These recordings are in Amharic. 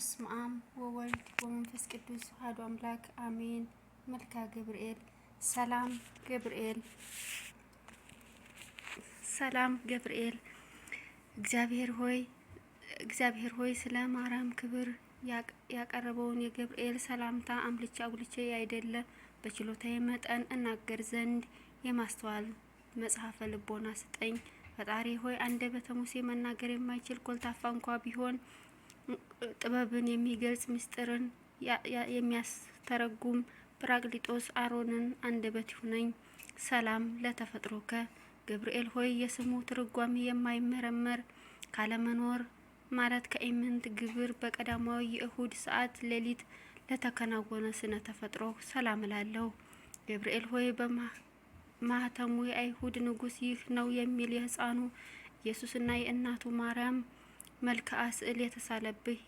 በስመ አብ ወወልድ ወመንፈስ ቅዱስ አሐዱ አምላክ አሜን። መልካ ገብርኤል ሰላም ገብርኤል እግዚአብሔር ሆይ ስለ ማርያም ክብር ያቀረበውን የገብርኤል ሰላምታ አምልቼ አጉልቼ አይደለ በችሎታዬ መጠን እናገር ዘንድ የማስተዋል መጽሐፈ ልቦና ስጠኝ። ፈጣሪ ሆይ አንደበተ ሙሴ መናገር የማይችል ኮልታፋ እንኳ ቢሆን ጥበብን የሚገልጽ ምስጢርን የሚያስተረጉም ጰራቅሊጦስ አሮንን አንደበት ይሁነኝ። ሰላም ለተፈጥሮከ ገብርኤል ሆይ የስሙ ትርጓሜ የማይመረመር ካለመኖር ማለት ከኢምንት ግብር በቀዳማዊ የእሁድ ሰዓት ሌሊት ለተከናወነ ስነ ተፈጥሮ ሰላም እላለሁ። ገብርኤል ሆይ በማህተሙ የአይሁድ ንጉሥ ይህ ነው የሚል የሕፃኑ ኢየሱስና የእናቱ ማርያም መልክዓ ስዕል የተሳለብህ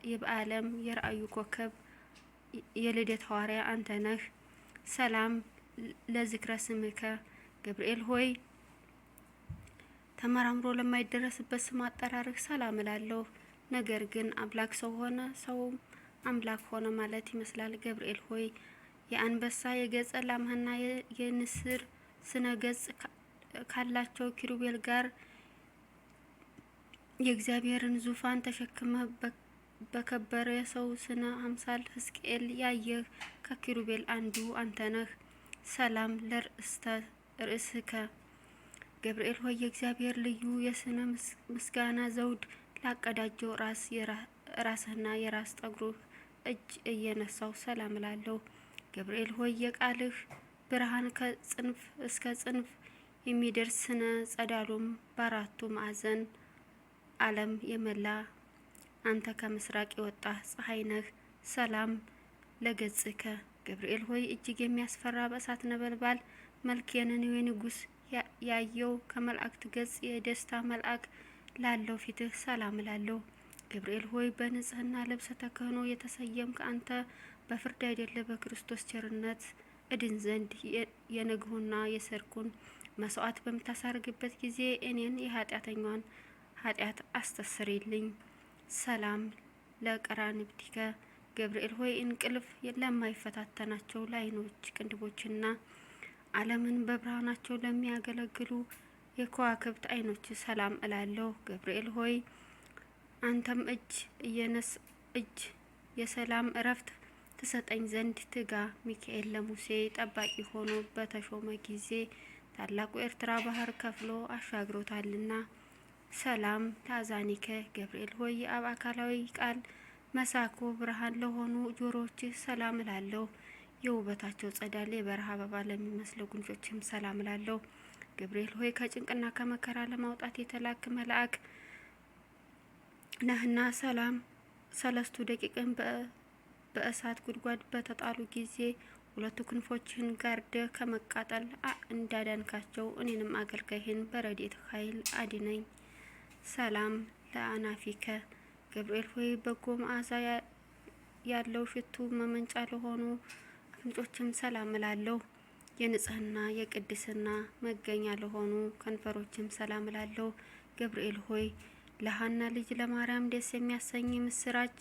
የበዓለም የራእዩ ኮከብ የልደት ሐዋርያ አንተ ነህ። ሰላም ለዝክረ ስምከ ገብርኤል ሆይ ተመራምሮ ለማይደረስበት ስም አጠራርህ ሰላም እላለሁ። ነገር ግን አምላክ ሰው ሆነ፣ ሰውም አምላክ ሆነ ማለት ይመስላል። ገብርኤል ሆይ የአንበሳ የገጸ ላምህና የንስር ስነ ገጽ ካላቸው ኪሩቤል ጋር የእግዚአብሔርን ዙፋን ተሸክመ በከበረ የሰው ስነ አምሳል ሕዝቅኤል ያየህ ከኪሩቤል አንዱ አንተ ነህ። ሰላም ርእስከ ገብርኤል ሆይ የእግዚአብሔር ልዩ የስነ ምስጋና ዘውድ ላቀዳጀው ራስህና የራስ ጠጉርህ እጅ እየነሳው ሰላም እላለሁ። ገብርኤል ሆይ የቃልህ ብርሃን ከጽንፍ እስከ ጽንፍ የሚደርስ ስነ ጸዳሉም በአራቱ ማዕዘን ዓለም የመላ አንተ ከምስራቅ የወጣህ ፀሐይ ነህ። ሰላም ለገጽከ ገብርኤል ሆይ እጅግ የሚያስፈራ በእሳት ነበልባል መልክ የነነዌ ንጉሥ ያየው ከመላእክት ገጽ የደስታ መልአክ ላለው ፊትህ ሰላም እላለሁ። ገብርኤል ሆይ በንጽህና ልብሰ ተክህኖ የተሰየምክ አንተ በፍርድ አይደለ በክርስቶስ ቸርነት እድን ዘንድ የነግሁና የሰርኩን መስዋዕት በምታሳርግበት ጊዜ እኔን የኃጢአተኛዋን ኃጢአት አስተስሪልኝ። ሰላም ለቀራንብቲከ ገብርኤል ሆይ እንቅልፍ ለማይፈታተናቸው ለዓይኖች ቅንድቦችና ዓለምን በብርሃናቸው ለሚያገለግሉ የከዋክብት ዓይኖች ሰላም እላለሁ። ገብርኤል ሆይ አንተም እጅ የሰላም እረፍት ትሰጠኝ ዘንድ ትጋ። ሚካኤል ለሙሴ ጠባቂ ሆኖ በተሾመ ጊዜ ታላቁ ኤርትራ ባህር ከፍሎ አሻግሮታልና። ሰላም ለአዛኒከ ገብርኤል ሆይ የአብ አካላዊ ቃል መሳኮ ብርሃን ለሆኑ ጆሮዎች ሰላም እላለሁ። የውበታቸው ጸዳል የበረሃ አበባ ለሚመስለው ጉንጮችም ሰላም እላለሁ። ገብርኤል ሆይ ከጭንቅና ከመከራ ለማውጣት የተላክ መልአክ ነህና ሰላም። ሰለስቱ ደቂቅን በእሳት ጉድጓድ በተጣሉ ጊዜ ሁለቱ ክንፎችህን ጋርደ ከመቃጠል እንዳዳንካቸው እኔንም አገልጋይህን በረድኤት ኃይል አድነኝ። ሰላም ለአናፊከ ገብርኤል ሆይ በጎ መዓዛ ያለው ሽቱ መመንጫ ለሆኑ አፍንጮችም ሰላም እላለሁ። የንጽህና የቅድስና መገኛ ለሆኑ ከንፈሮችም ሰላም እላለሁ። ገብርኤል ሆይ ለሐና ልጅ ለማርያም ደስ የሚያሰኝ ምስራች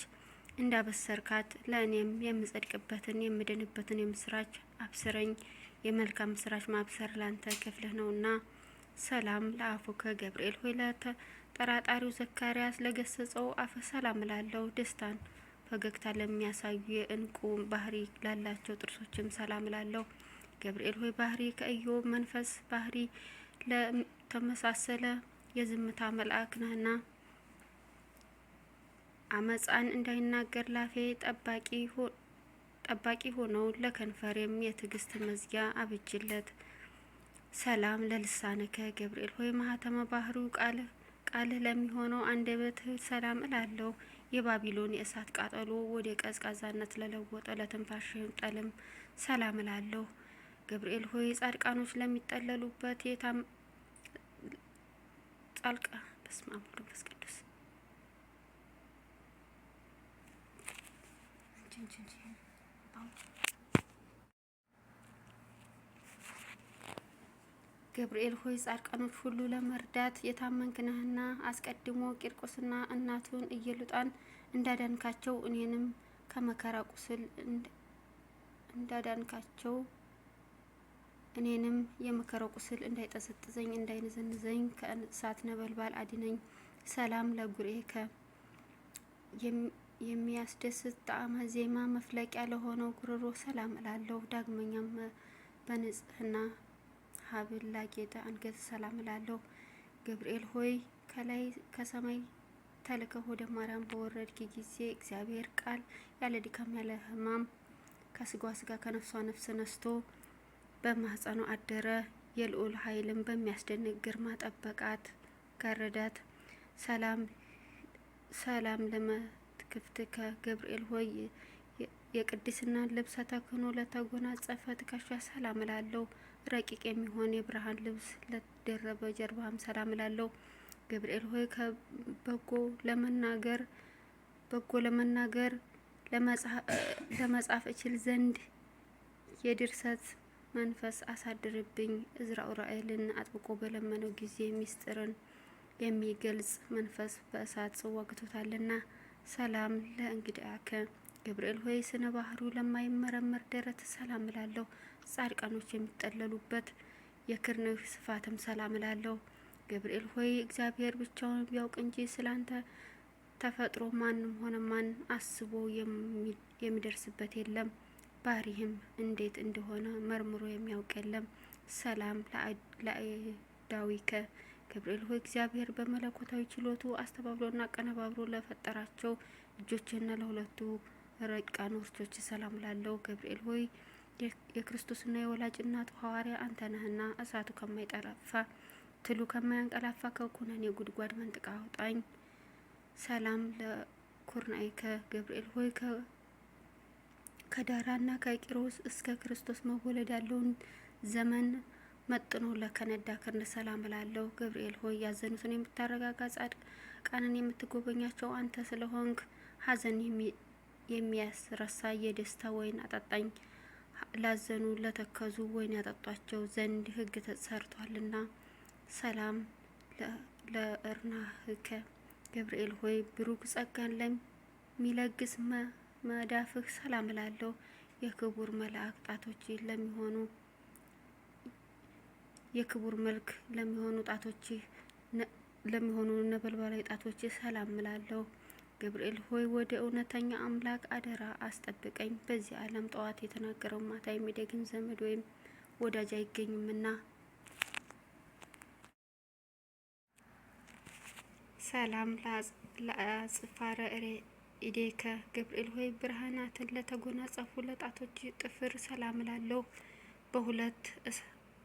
እንዳበሰርካት ለእኔም የምጸድቅበትን የምድንበትን የምስራች አብስረኝ። የመልካም ምስራች ማብሰር ላንተ ክፍልህ ነውና። ሰላም ለአፉከ ገብርኤል ሆይ ለተጠራጣሪው ዘካርያስ ለገሰጸው አፈ ሰላም እላለሁ። ደስታን ፈገግታ ለሚያሳዩ የእንቁ ባህሪ ላላቸው ጥርሶችም ሰላም እላለሁ። ገብርኤል ሆይ ባህሪ ከኢዮብ መንፈስ ባህሪ ለተመሳሰለ የዝምታ መልአክ ነህና አመፃን እንዳይናገር ላፌ ጠባቂ ሆነው ለከንፈሬም የትዕግስት መዝጊያ አብጅለት። ሰላም ለልሳንከ ገብርኤል ሆይ ማህተመ ባህሪው ቃልህ ለሚሆነው አንደበትህ ሰላም እላለሁ። የባቢሎን የእሳት ቃጠሎ ወደ ቀዝቃዛነት ለለወጠ ለትንፋሽህም ጠልም ሰላም እላለሁ። ገብርኤል ሆይ ጻድቃኖች ለሚጠለሉበት በስመ አብ ወወልድ ወመንፈስ ቅዱስ ገብርኤል ሆይ ጻድቃኖች ሁሉ ለመርዳት የታመንክ ነህና አስቀድሞ ቂርቆስና እናቱን ኢየሉጣን እንዳዳንካቸው እኔንም ከመከራ ቁስል እንዳዳንካቸው እኔንም የመከራው ቁስል እንዳይጠዘጥዘኝ እንዳይነዘንዘኝ ከእሳት ነበልባል አድነኝ። ሰላም ለጉርኤከ የሚያስደስት ጣዕመ ዜማ መፍለቂያ ለሆነው ጉሮሮ ሰላም እላለሁ። ዳግመኛም በንጽህና ሀብል ላጌጠ አንገት ሰላም እላለሁ። ገብርኤል ሆይ ከላይ ከሰማይ ተልከህ ወደ ማርያም በወረድክ ጊዜ እግዚአብሔር ቃል ያለ ድካም ያለ ሕማም ከስጋዋ ስጋ ከነፍሷ ነፍስ ነስቶ በማህፀኗ አደረ። የልዑል ኃይልን በሚያስደንቅ ግርማ ጠበቃት ጋረዳት። ሰላም ለመትክፍትከ ገብርኤል ሆይ የቅድስና ልብሰ ተክህኖ ለተጎናጸፈ ትከሻ ሰላም እላለሁ። ረቂቅ የሚሆን የብርሃን ልብስ ለደረበ ጀርባም ሰላም እላለሁ። ገብርኤል ሆይ በጎ ለመናገር ለመጻፍ እችል ዘንድ የድርሰት መንፈስ አሳድርብኝ። እዝራ ኡራኤልን አጥብቆ በለመነው ጊዜ ሚስጥርን የሚገልጽ መንፈስ በእሳት ጽዋ ግቶታልና። ሰላም ለእንግድአከ ገብርኤል ሆይ ስነ ባህሩ ለማይመረመር ደረት ሰላም እላለሁ። ጻድቃኖች የሚጠለሉበት የክርንህ ስፋትም ሰላም እላለሁ። ገብርኤል ሆይ እግዚአብሔር ብቻውን ቢያውቅ እንጂ ስላንተ ተፈጥሮ ማንም ሆነ ማን አስቦ የሚደርስበት የለም። ባህሪህም እንዴት እንደሆነ መርምሮ የሚያውቅ የለም። ሰላም ለአእዳዊከ ገብርኤል ሆይ እግዚአብሔር በመለኮታዊ ችሎቱ አስተባብሮና አቀነባብሮ ለፈጠራቸው እጆችና ለሁለቱ ረቂቃን ወርቾች ሰላም ላለው። ገብርኤል ሆይ የክርስቶስና የወላጅ እናቱ ሐዋርያ አንተ ነህና እሳቱ ከማይጠፋ ትሉ ከማያንቀላፋ ከኩነኔ ጉድጓድ መንጥቃ አውጣኝ። ሰላም ለኩርናይከ ገብርኤል ሆይ ከዳራና ከቂሮስ እስከ ክርስቶስ መወለድ ያለውን ዘመን መጥኖ ለከነዳ ክርነ ሰላም እላለሁ። ገብርኤል ሆይ ያዘኑትን የምታረጋጋ ጻድቃንን የምትጎበኛቸው አንተ ስለሆንክ ሐዘን የሚያስረሳ የደስታ ወይን አጠጣኝ። ላዘኑ ለተከዙ ወይን ያጠጧቸው ዘንድ ሕግ ተሰርቷልና። ሰላም ለእርናህከ ገብርኤል ሆይ ብሩክ ጸጋን ለሚለግስ መዳፍህ ሰላም እላለሁ። የክቡር መልአክ ጣቶች የክቡር መልክ ለሚሆኑ ጣቶች ለሚሆኑ ነበልባላዊ ጣቶች ሰላም እላለሁ። ገብርኤል ሆይ ወደ እውነተኛ አምላክ አደራ አስጠብቀኝ። በዚህ ዓለም ጠዋት የተናገረው ማታ የሚደግም ዘመድ ወይም ወዳጅ አይገኝምና። ሰላም ለአጽፋረ ኢዴከ ገብርኤል ሆይ ብርሃናትን ለተጎናጸፉ ለጣቶች ጥፍር ሰላም እላለሁ። በሁለት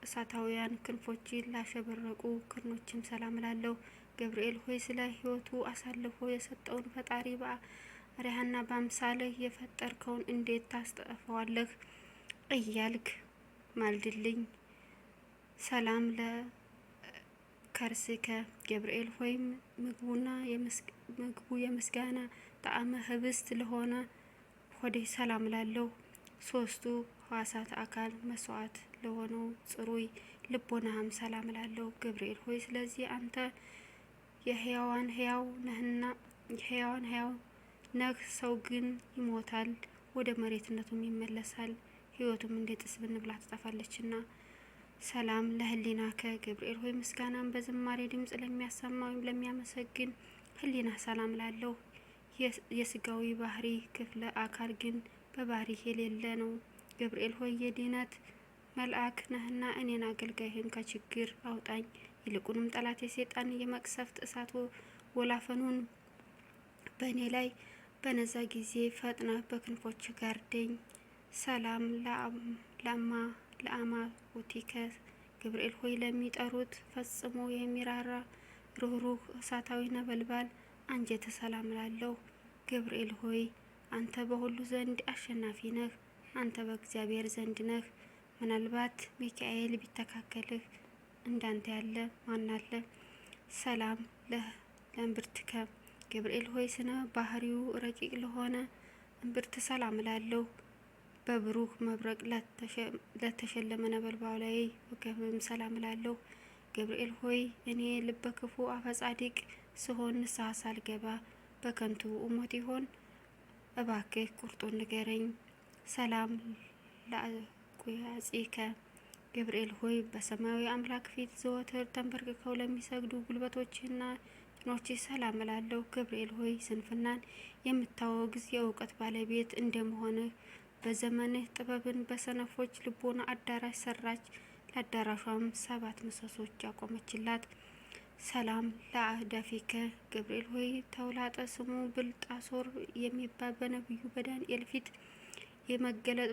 እሳታውያን ክንፎች ላሸበረቁ ክርኖችም ሰላም እላለሁ። ገብርኤል ሆይ ስለ ሕይወቱ አሳልፎ የሰጠውን ፈጣሪ በአርአያህና በአምሳልህ የፈጠርከውን እንዴት ታስጠፋዋለህ እያልክ ማልድልኝ። ሰላም ለከርስከ ገብርኤል ሆይ ምግቡ የምስጋና ጣዕመ ህብስት ለሆነ ሆዴ ሰላም እላለሁ። ሶስቱ ሕዋሳት አካል መስዋዕት ለሆነው ጽሩይ ልቦናህም ሰላም እላለሁ። ገብርኤል ሆይ ስለዚህ አንተ የሕያዋን ሕያው ነህ። ሰው ግን ይሞታል፣ ወደ መሬትነቱም ይመለሳል። ሕይወቱም እንደ ጥስ ብንብላ ትጠፋለችና። ሰላም ለህሊናከ ገብርኤል ሆይ ምስጋናን በዝማሬ ድምጽ ለሚያሰማ ወይም ለሚያመሰግን ህሊና ሰላም እላለሁ። የስጋዊ ባህሪ ክፍለ አካል ግን በባህሪህ የሌለ ነው። ገብርኤል ሆይ የድነት መልአክ ነህና እኔን አገልጋይህን ከችግር አውጣኝ። ይልቁንም ጠላት የሰይጣን የመቅሰፍት እሳት ወላፈኑን በእኔ ላይ በነዛ ጊዜ ፈጥነ በክንፎች ጋርደኝ። ሰላም ለአማውቲከ ገብርኤል ሆይ ለሚጠሩት ፈጽሞ የሚራራ ሩህሩህ እሳታዊ ነበልባል አንጀተ ሰላም እላለሁ። ገብርኤል ሆይ አንተ በሁሉ ዘንድ አሸናፊ ነህ። አንተ በእግዚአብሔር ዘንድ ነህ። ምናልባት ሚካኤል ቢተካከልህ እንዳንተ ያለ ማን አለ? ሰላም ለእምብርትከ ገብርኤል ሆይ ስነ ባህሪው ረቂቅ ለሆነ እምብርት ሰላም እላለሁ። በብሩህ መብረቅ ለተሸለመ ነበልባላዊ ወገብም ሰላም እላለሁ። ገብርኤል ሆይ እኔ ልበ ክፉ አፈ ጻድቅ ስሆን ንስሐ ሳልገባ በከንቱ እሞት ይሆን? እባክህ ቁርጡን ንገረኝ። ሰላም ለአቁያጺከ ገብርኤል ሆይ በሰማያዊ አምላክ ፊት ዘወትር ተንበርክከው ለሚሰግዱ ጉልበቶችና ጭኖች ሰላም እላለሁ። ገብርኤል ሆይ ስንፍናን የምታወግዝ የእውቀት ባለቤት እንደመሆንህ በዘመንህ ጥበብን በሰነፎች ልቦና አዳራሽ ሰራች። ለአዳራሿም 7 ምሰሶች ያቆመችላት። ሰላም ለአህዳፊከ ገብርኤል ሆይ ተውላጠ ስሙ ብልጣሶር የሚባል በነቢዩ በዳንኤል ፊት የመገለጥ